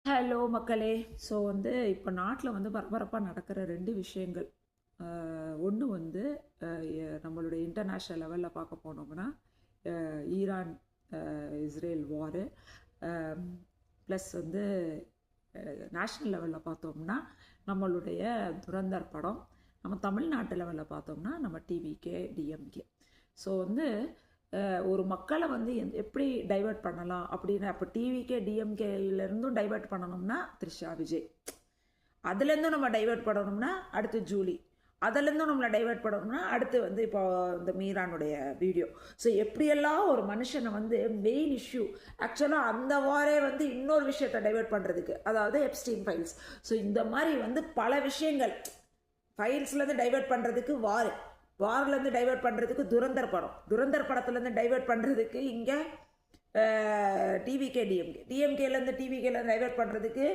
Hello மக்களே. So இப்போ நாட்டில் பரபரப்பாக நடக்கிற ரெண்டு விஷயங்கள். ஒன்று நம்மளுடைய இன்டர்நேஷ்னல் லெவலில் பார்க்க போனோம்னா ஈரான் இஸ்ரேல் வாரு, ப்ளஸ் நேஷ்னல் லெவலில் பார்த்தோம்னா நம்மளுடைய துரந்தர் படம், நம்ம தமிழ்நாட்டு லெவலில் பார்த்தோம்னா நம்ம டிவிகே டிஎம்கே. ஸோ ஒரு மக்களை எப்படி டைவெர்ட் பண்ணலாம் அப்படின்னு, அப்போ டிவிகே டிஎம்கேலேருந்தும் டைவெர்ட் பண்ணணும்னா த்ரிஷா விஜய், அதுலேருந்தும் நம்ம டைவெர்ட் பண்ணணும்னா அடுத்து ஜூலி, அதிலேருந்தும் நம்மளை டைவெர்ட் பண்ணணும்னா அடுத்து இப்போ இந்த மீரானுடைய வீடியோ. ஸோ எப்படியெல்லாம் ஒரு மனுஷனை மெயின் இஷ்யூ ஆக்சுவலாக அந்த வாரே இன்னொரு விஷயத்தை டைவெர்ட் பண்ணுறதுக்கு, அதாவது எப்ஸ்டீன் ஃபைல்ஸ். ஸோ இந்த மாதிரி பல விஷயங்கள் ஃபைல்ஸ்லேருந்து டைவெர்ட் பண்ணுறதுக்கு வாரிலேருந்து டைவெர்ட் பண்ணுறதுக்கு துரந்தர் படம், துரந்தர் படத்துலேருந்து டைவெர்ட் பண்ணுறதுக்கு இங்கே டிவிகே டிஎம்கேலேருந்து டிவிகேலேருந்து டைவெர்ட் பண்ணுறதுக்கு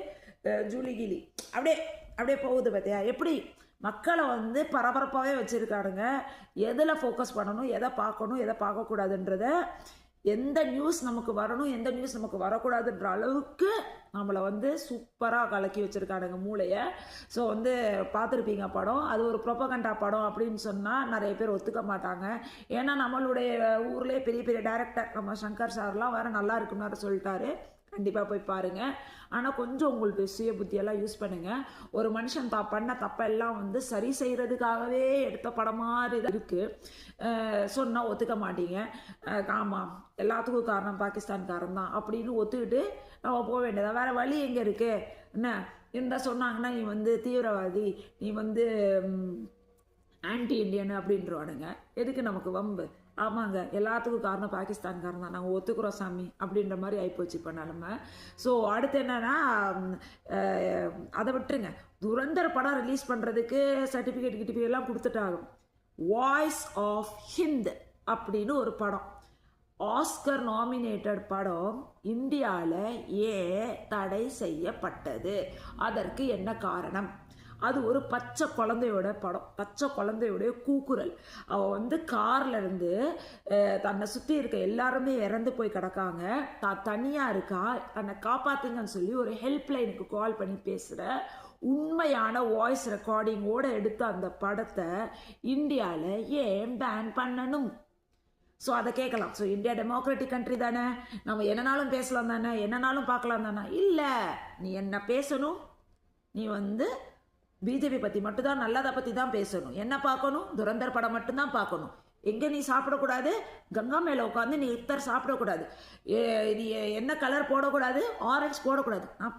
ஜூலி கிலி, அப்படியே போகுது பார்த்தியா எப்படி மக்களை பரபரப்பாகவே வச்சுருக்காருங்க. எதில் ஃபோக்கஸ் பண்ணணும், எதை பார்க்கணும், எதை பார்க்கக்கூடாதுன்றத, எந்த நியூஸ் நமக்கு வரணும், எந்த நியூஸ் நமக்கு வரக்கூடாதுன்ற அளவுக்கு நம்மளை சூப்பராக கலக்கி வச்சுருக்கானுங்க மூளையை. ஸோ பார்த்துருப்பீங்க படம், அது ஒரு ப்ரொபகண்டா படம் அப்படின்னு சொன்னால் நிறைய பேர் ஒத்துக்க மாட்டாங்க. ஏன்னா நம்மளுடைய ஊர்லேயே பெரிய பெரிய டைரக்டர் நம்ம சங்கர் சார்லாம் வேறு நல்லா இருக்குன்னு சொல்லிட்டாரு. கண்டிப்பாக போய் பாருங்கள். ஆனால் கொஞ்சம் உங்களுடைய சுய புத்தியெல்லாம் யூஸ் பண்ணுங்கள். ஒரு மனுஷன் பண்ண தப்பெல்லாம் சரி செய்கிறதுக்காகவே எடுத்த படம் மாதிரி இருக்குது சொன்னால் ஒத்துக்க மாட்டீங்க. ஆமாம், எல்லாத்துக்கும் காரணம் பாகிஸ்தான்காரன் தான் அப்படின்னு ஒத்துக்கிட்டு நம்ம போக வேண்டியதான். வேறு வழி எங்கே இருக்குது? என்ன சொன்னாங்கன்னா நீ தீவிரவாதி, நீ ஆன்டி இண்டியன் அப்படின்றவானுங்க. எதுக்கு நமக்கு வம்பு? ஆமாங்க, எல்லாத்துக்கும் காரணம் பாகிஸ்தான்காரன் தான், நாங்கள் ஒத்துக்கிறோம் சாமி அப்படின்ற மாதிரி ஆகிப்போச்சு இப்போ நிலமை. ஸோ அடுத்து என்னன்னா, அதை விட்டுருங்க. துரந்தர் படம் ரிலீஸ் பண்ணுறதுக்கு சர்டிஃபிகேட் எல்லாம் கொடுத்துட்டாங்க. வாய்ஸ் ஆஃப் ஹிந்த் அப்படின்னு ஒரு படம், ஆஸ்கர் நாமினேட்டட் படம், இந்தியாவில் ஏன் தடை செய்யப்பட்டது? அதற்கு என்ன காரணம்? அது ஒரு பச்சை குழந்தையோட படம், பச்சை குழந்தையோடைய கூக்குரல். அவள் கார்ல இருந்து தன்னை சுற்றி இருக்க எல்லாருமே இறந்து போய் கிடக்காங்க, தனியாக இருக்கா, தன்னை காப்பாத்துங்கன்னு சொல்லி ஒரு ஹெல்ப்லைனுக்கு கால் பண்ணி பேசுகிற உண்மையான வாய்ஸ் ரெக்கார்டிங்கோடு எடுத்த அந்த படத்தை இந்தியாவில் ஏன் பேன் பண்ணணும்? ஸோ அதை கேட்கலாம். ஸோ இந்தியா டெமோக்ராட்டிக் கண்ட்ரி தானே, நம்ம என்னனாலும் பேசலாம் தானே, என்னனாலும் பார்க்கலாம் தானே? இல்லை, நீ என்ன பேசணும், நீ பிஜேபி பற்றி மட்டும்தான், நல்லதை பற்றி தான் பேசணும். என்ன பார்க்கணும்? துரந்தர் படம் மட்டும்தான் பார்க்கணும். எங்கே நீ சாப்பிடக்கூடாது? கங்கா மேலே உட்காந்து நீ இத்தர் சாப்பிடக்கூடாது. நீ என்ன கலர் போடக்கூடாது? ஆரஞ்சு போடக்கூடாது. நான்